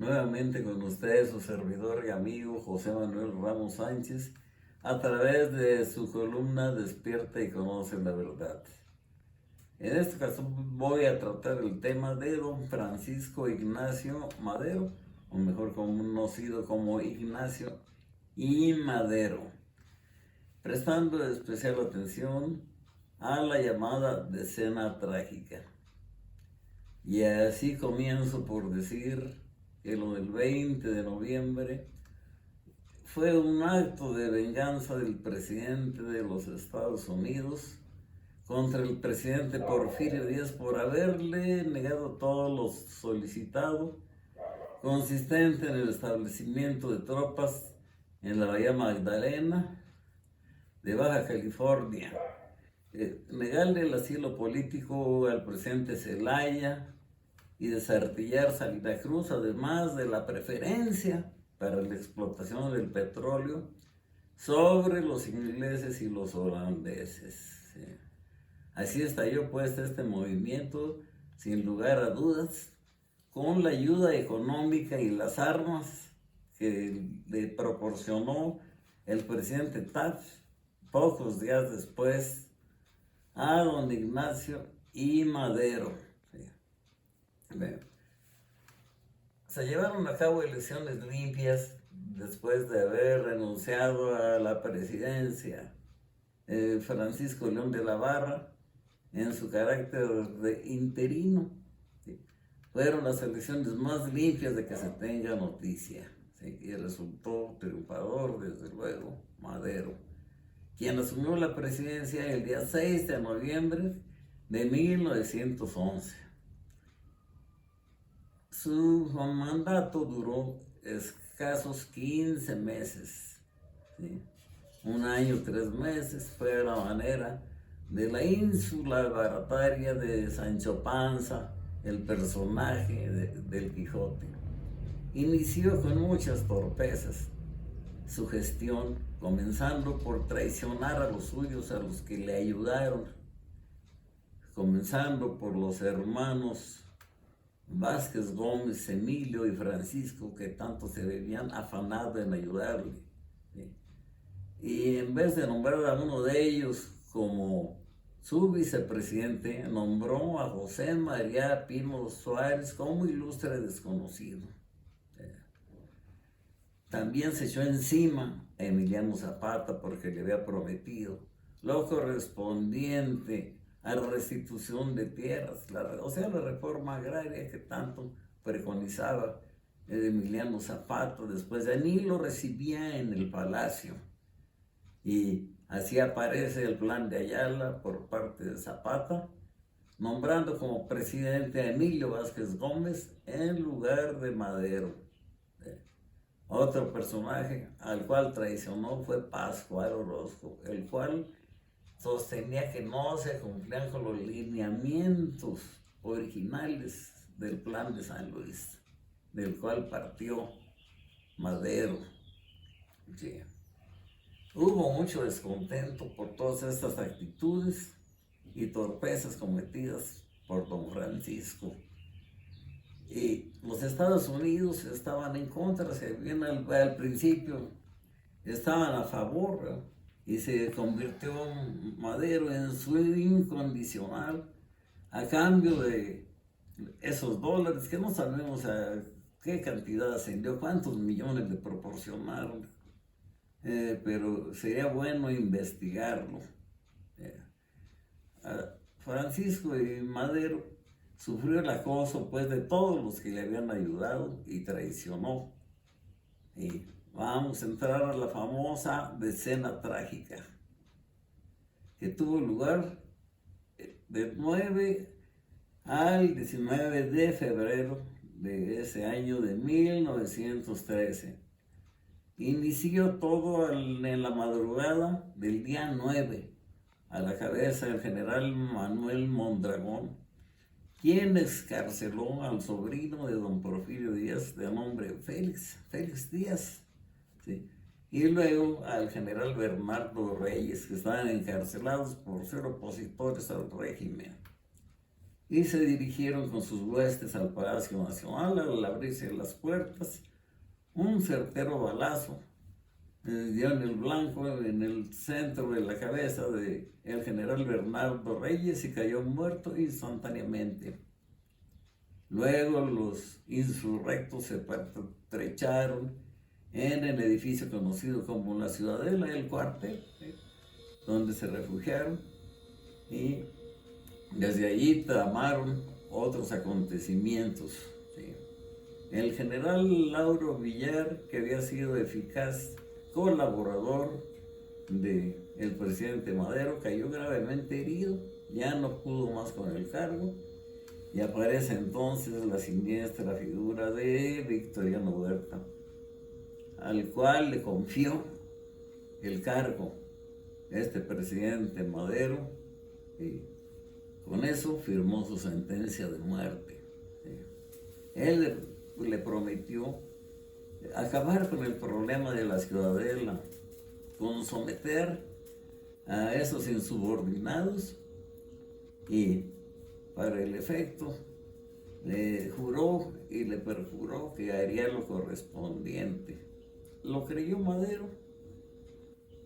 nuevamente con ustedes su servidor y amigo José Manuel Ramos Sánchez a través de su columna Despierta y Conoce la Verdad. En este caso voy a tratar el tema de don Francisco Ignacio Madero, o mejor conocido como Ignacio I. Madero, prestando especial atención a la llamada decena trágica. Y así comienzo por decir que lo del 20 de noviembre fue un acto de venganza del presidente de los Estados Unidos contra el presidente Porfirio Díaz por haberle negado todo lo solicitado, consistente en el establecimiento de tropas en la Bahía Magdalena de Baja California, negarle el asilo político al presidente Zelaya y desartillar Salina Cruz, además de la preferencia para la explotación del petróleo sobre los ingleses y los holandeses. Así estalló pues este movimiento, sin lugar a dudas, con la ayuda económica y las armas que le proporcionó el presidente Taft pocos días después a don Ignacio I. Madero. Se llevaron a cabo elecciones limpias después de haber renunciado a la presidencia Francisco León de la Barra en su carácter de interino. Fueron las elecciones más limpias de que se tenga noticia, y resultó triunfador, desde luego, Madero, quien asumió la presidencia el día 6 de noviembre de 1911. Su mandato duró escasos 15 meses, ¿sí? 1 año, 3 meses, fue a la manera de la ínsula barataria de Sancho Panza, el personaje del Quijote. Inició con muchas torpezas su gestión, comenzando por traicionar a los suyos, a los que le ayudaron, comenzando por los hermanos Vázquez Gómez, Emilio y Francisco, que tanto se habían afanado en ayudarle. Y en vez de nombrar a uno de ellos como su vicepresidente, nombró a José María Pino Suárez como ilustre desconocido. También se echó encima a Emiliano Zapata porque le había prometido lo correspondiente a la restitución de tierras, la reforma agraria que tanto preconizaba Emiliano Zapata. Después de ni lo recibía en el palacio. Y así aparece el plan de Ayala por parte de Zapata, nombrando como presidente a Emilio Vázquez Gómez en lugar de Madero. Otro personaje al cual traicionó fue Pascual Orozco, el cual sostenía que no se cumplían con los lineamientos originales del plan de San Luis, del cual partió Madero. Sí. Hubo mucho descontento por todas estas actitudes y torpezas cometidas por don Francisco. Y los Estados Unidos estaban en contra, se bien al principio estaban a favor, ¿no? Y se convirtió Madero en su incondicional a cambio de esos dólares que no sabemos a qué cantidad ascendió, cuántos millones le proporcionaron, pero sería bueno investigarlo. Francisco y Madero sufrió el acoso pues de todos los que le habían ayudado y traicionó. Y vamos a entrar a la famosa decena trágica que tuvo lugar del 9 al 19 de febrero de ese año de 1913. Inició todo en la madrugada del día 9, a la cabeza del general Manuel Mondragón, quien excarceló al sobrino de don Porfirio Díaz, de nombre Félix Díaz, ¿sí? Y luego al general Bernardo Reyes, que estaban encarcelados por ser opositores al régimen. y se dirigieron con sus huestes al Palacio Nacional. Al abrirse las puertas, un certero balazo dio en el blanco, en el centro de la cabeza del general Bernardo Reyes, y cayó muerto instantáneamente. Luego los insurrectos se pertrecharon en el edificio conocido como la Ciudadela, el cuartel, donde se refugiaron, y desde allí tramaron otros acontecimientos. ¿Sí? El general Lauro Villar, que había sido eficaz colaborador del presidente Madero, cayó gravemente herido, ya no pudo más con el cargo, y aparece entonces la siniestra figura de Victoriano Huerta, al cual le confió el cargo este presidente Madero, y con eso firmó su sentencia de muerte. Él le prometió acabar con el problema de la Ciudadela, con someter a esos insubordinados, y para el efecto le juró y le perjuró que haría lo correspondiente. Lo creyó Madero,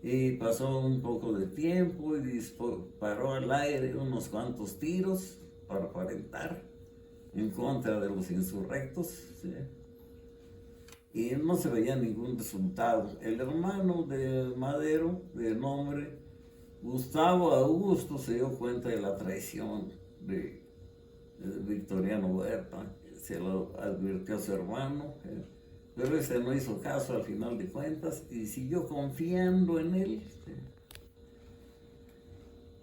y pasó un poco de tiempo y disparó al aire unos cuantos tiros para aparentar en contra de los insurrectos, ¿sí? Y no se veía ningún resultado. El hermano de Madero, de nombre Gustavo Augusto, se dio cuenta de la traición de Victoriano Huerta. Se lo advirtió a su hermano, pero ese no hizo caso al final de cuentas y siguió confiando en él.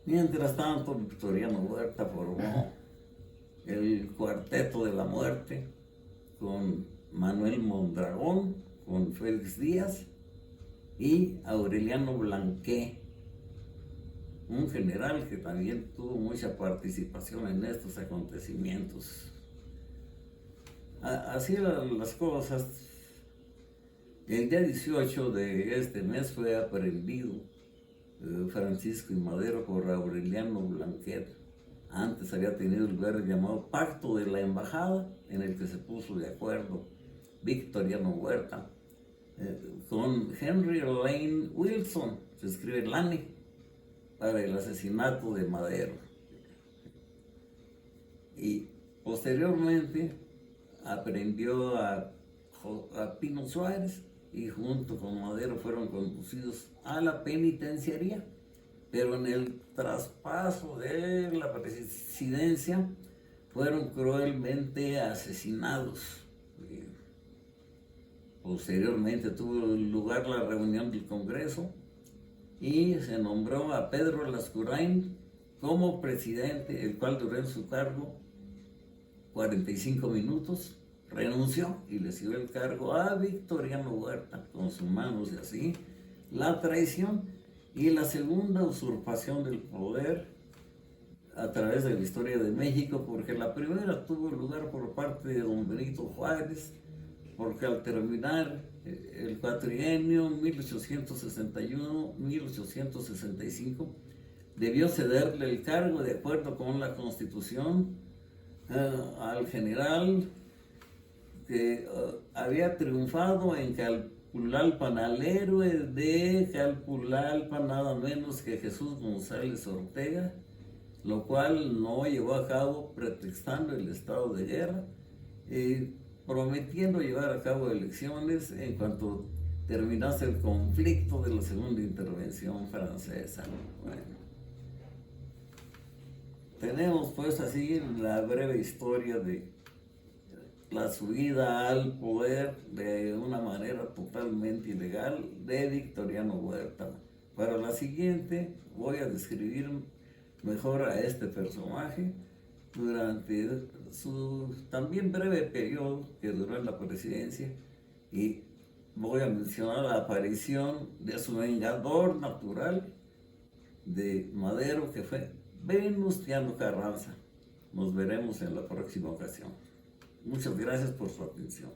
Mientras tanto, Victoriano Huerta formó el Cuarteto de la Muerte con Manuel Mondragón, con Félix Díaz y Aureliano Blanqué, un general que también tuvo mucha participación en estos acontecimientos. Así eran las cosas. El día 18 de este mes fue aprehendido Francisco I. Madero por Aureliano Blanquet. Antes había tenido lugar el llamado Pacto de la Embajada, en el que se puso de acuerdo Victoriano Huerta con Henry Lane Wilson, se escribe Lane, para el asesinato de Madero. Y posteriormente aprehendió a Pino Suárez, y junto con Madero fueron conducidos a la penitenciaría, pero en el traspaso de la presidencia fueron cruelmente asesinados. Posteriormente tuvo lugar la reunión del Congreso y se nombró a Pedro Lascurain como presidente, el cual duró en su cargo 45 minutos, renunció y le siguió el cargo a Victoriano Huerta, consumándose así la traición y la segunda usurpación del poder a través de la historia de México, porque la primera tuvo lugar por parte de don Benito Juárez, porque al terminar el cuatrienio 1861-1865 debió cederle el cargo de acuerdo con la Constitución al general que había triunfado en Calpulalpan, al héroe de Calpulalpan, nada menos que Jesús González Ortega, lo cual no llevó a cabo pretextando el estado de guerra, prometiendo llevar a cabo elecciones en cuanto terminase el conflicto de la segunda intervención francesa. Bueno, tenemos pues así la breve historia de la subida al poder de una manera totalmente ilegal de Victoriano Huerta. Para la siguiente voy a describir mejor a este personaje durante su también breve periodo que duró en la presidencia, y voy a mencionar la aparición de su vengador natural de Madero, que fue Venustiano Carranza. Nos veremos en la próxima ocasión. Muchas gracias por su atención.